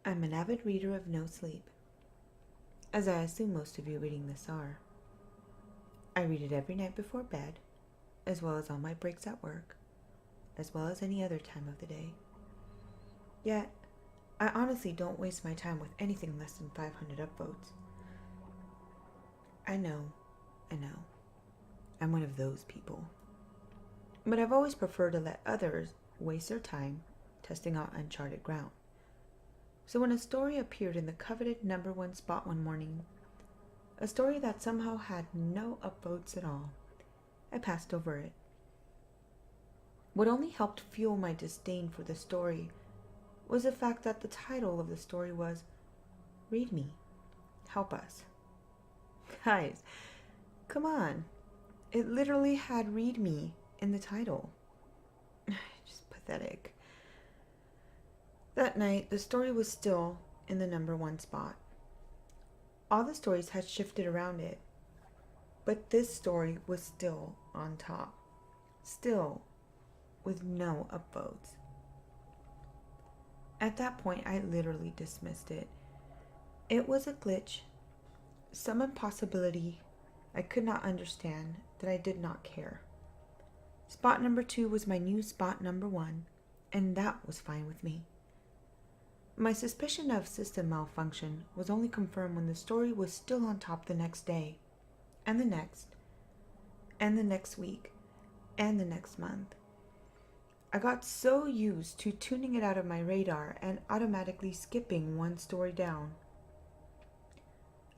I'm an avid reader of no sleep, as I assume most of you reading this are. I read it every night before bed, as well as on my breaks at work, as well as any other time of the day. Yet, I honestly don't waste my time with anything less than 500 upvotes. I know. I'm one of those people. But I've always preferred to let others waste their time testing out uncharted ground. So when a story appeared in the coveted #1 spot one morning, a story that somehow had no upvotes at all, I passed over it. What only helped fuel my disdain for the story was the fact that the title of the story was Read Me, Help Us. Guys, come on. It literally had Read Me in the title. Just pathetic. That night, the story was still in the #1 spot. All the stories had shifted around it, but this story was still on top. Still, with no upvotes. At that point, I literally dismissed it. It was a glitch, some impossibility I could not understand, that I did not care. Spot #2 was my new spot #1, and that was fine with me. My suspicion of system malfunction was only confirmed when the story was still on top the next day, and the next week, and the next month. I got so used to tuning it out of my radar and automatically skipping one story down.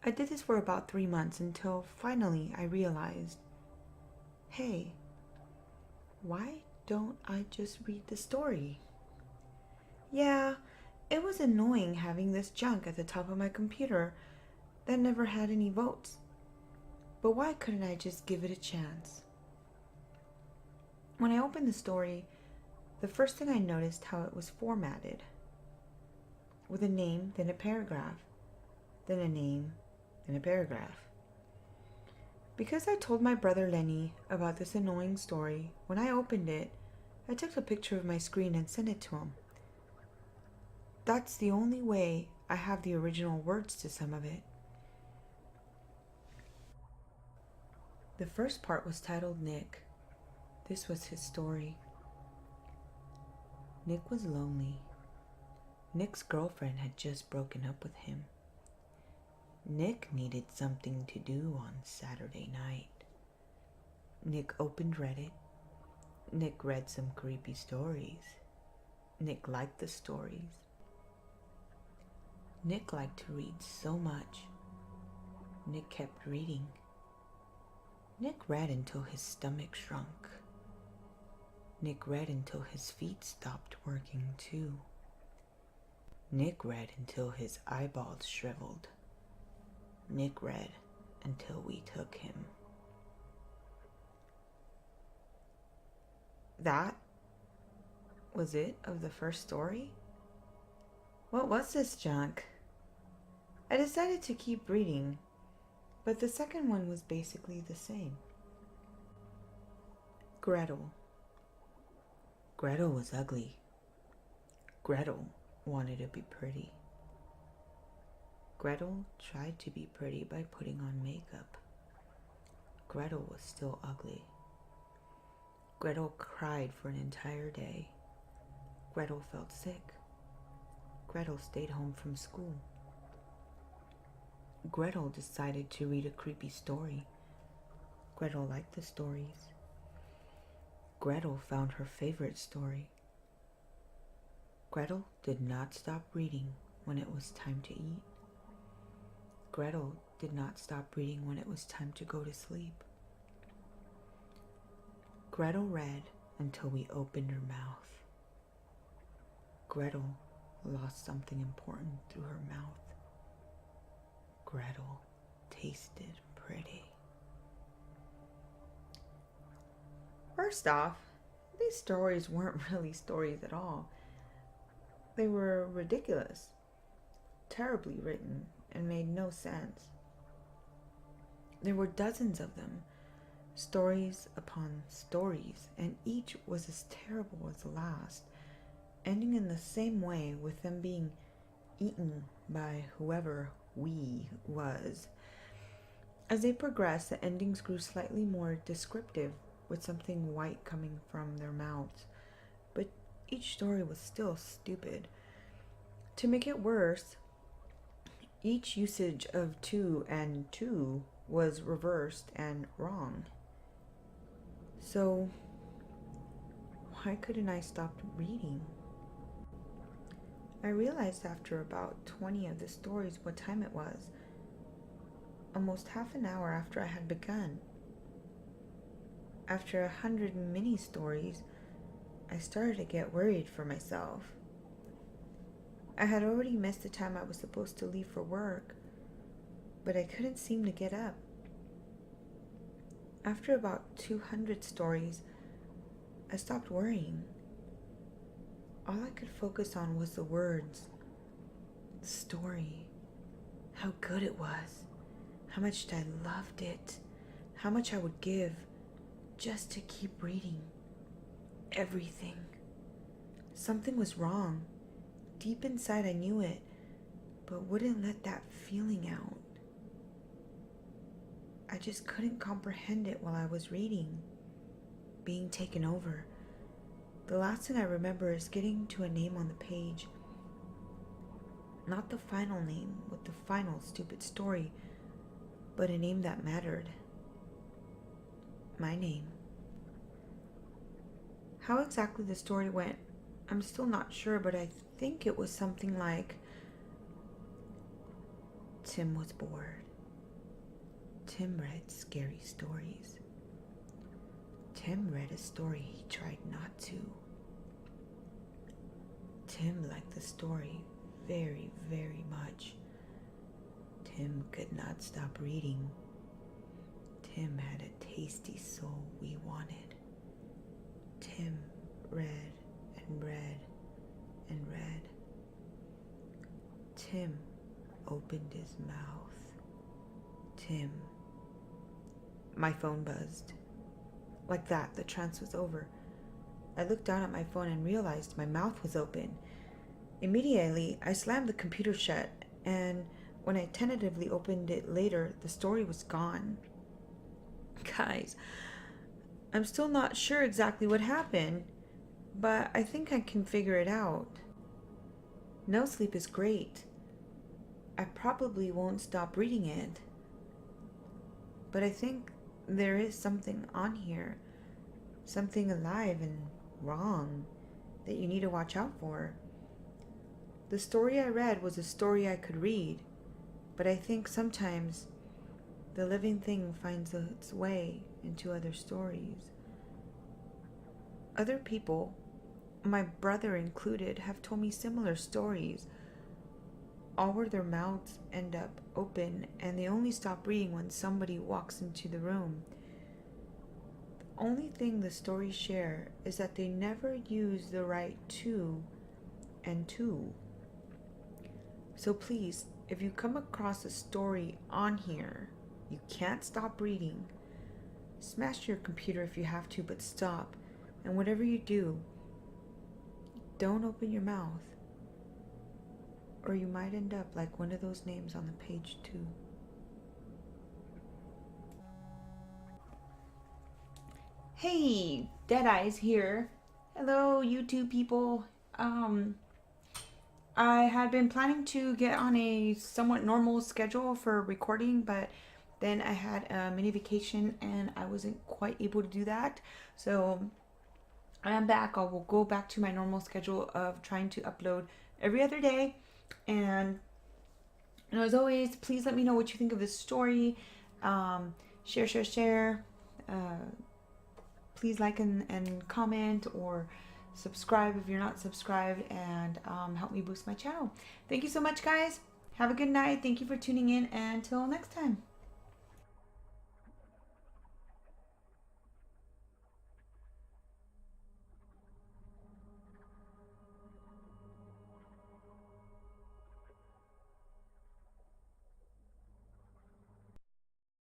I did this for about 3 months until finally I realized, hey, why don't I just read the story? Yeah, it was annoying having this junk at the top of my computer that never had any votes. But why couldn't I just give it a chance? When I opened the story, the first thing I noticed how it was formatted. With a name, then a paragraph, then a name, then a paragraph. Because I told my brother Lenny about this annoying story, when I opened it, I took a picture of my screen and sent it to him. That's the only way I have the original words to some of it. The first part was titled Nick. This was his story. Nick was lonely. Nick's girlfriend had just broken up with him. Nick needed something to do on Saturday night. Nick opened Reddit. Nick read some creepy stories. Nick liked the stories. Nick liked to read so much. Nick kept reading. Nick read until his stomach shrunk. Nick read until his feet stopped working too. Nick read until his eyeballs shriveled. Nick read until we took him. That was it of the first story? What was this junk? I decided to keep reading, but the second one was basically the same. Gretel. Gretel was ugly. Gretel wanted to be pretty. Gretel tried to be pretty by putting on makeup. Gretel was still ugly. Gretel cried for an entire day. Gretel felt sick. Gretel stayed home from school. Gretel decided to read a creepy story. Gretel liked the stories. Gretel found her favorite story. Gretel did not stop reading when it was time to eat. Gretel did not stop reading when it was time to go to sleep. Gretel read until we opened her mouth. Gretel lost something important through her mouth. Gretel tasted pretty. First off, these stories weren't really stories at all. They were ridiculous, terribly written, and made no sense. There were dozens of them, stories upon stories, and each was as terrible as the last, ending in the same way, with them being eaten by whoever we was. As they progressed, the endings grew slightly more descriptive, with something white coming from their mouths. But each story was still stupid. To make it worse, each usage of two and two was reversed and wrong. So, why couldn't I stop reading? I realized after about 20 of the stories what time it was. Almost half an hour after I had begun. After 100 mini stories, I started to get worried for myself. I had already missed the time I was supposed to leave for work, but I couldn't seem to get up. After about 200 stories, I stopped worrying. All I could focus on was the words, the story, how good it was, how much I loved it, how much I would give just to keep reading. Everything. Something was wrong. Deep inside I knew it, but wouldn't let that feeling out. I just couldn't comprehend it while I was reading, being taken over. The last thing I remember is getting to a name on the page. Not the final name with the final stupid story, but a name that mattered. My name. How exactly the story went, I'm still not sure, but I think it was something like, Tim was bored. Tim read scary stories. Tim read a story he tried not to. Tim liked the story very, very much. Tim could not stop reading. Tim had a tasty soul we wanted. Tim read and read and read. Tim opened his mouth. Tim. My phone buzzed. Like that, the trance was over. I looked down at my phone and realized my mouth was open. Immediately, I slammed the computer shut, and when I tentatively opened it later, the story was gone. Guys, I'm still not sure exactly what happened, but I think I can figure it out. No sleep is great. I probably won't stop reading it. But I think there is something on here, something alive and wrong that you need to watch out for. The story I read was a story I could read, but I think sometimes the living thing finds its way into other stories. Other people, my brother included, have told me similar stories, all where their mouths end up open and they only stop reading when somebody walks into the room. The only thing the stories share is that they never use the right to and to. So please, if you come across a story on here, you can't stop reading, smash your computer if you have to, but stop. And whatever you do, don't open your mouth, or you might end up like one of those names on the page too. Hey, Deadeye's here. Hello, YouTube people. I had been planning to get on a somewhat normal schedule for recording, but then I had a mini vacation and I wasn't quite able to do that. So I am back. I will go back to my normal schedule of trying to upload every other day. And as always, please let me know what you think of this story. Share. Please like and comment, or subscribe if you're not subscribed, and help me boost my channel. Thank you so much, guys. Have a good night. Thank you for tuning in, and until next time.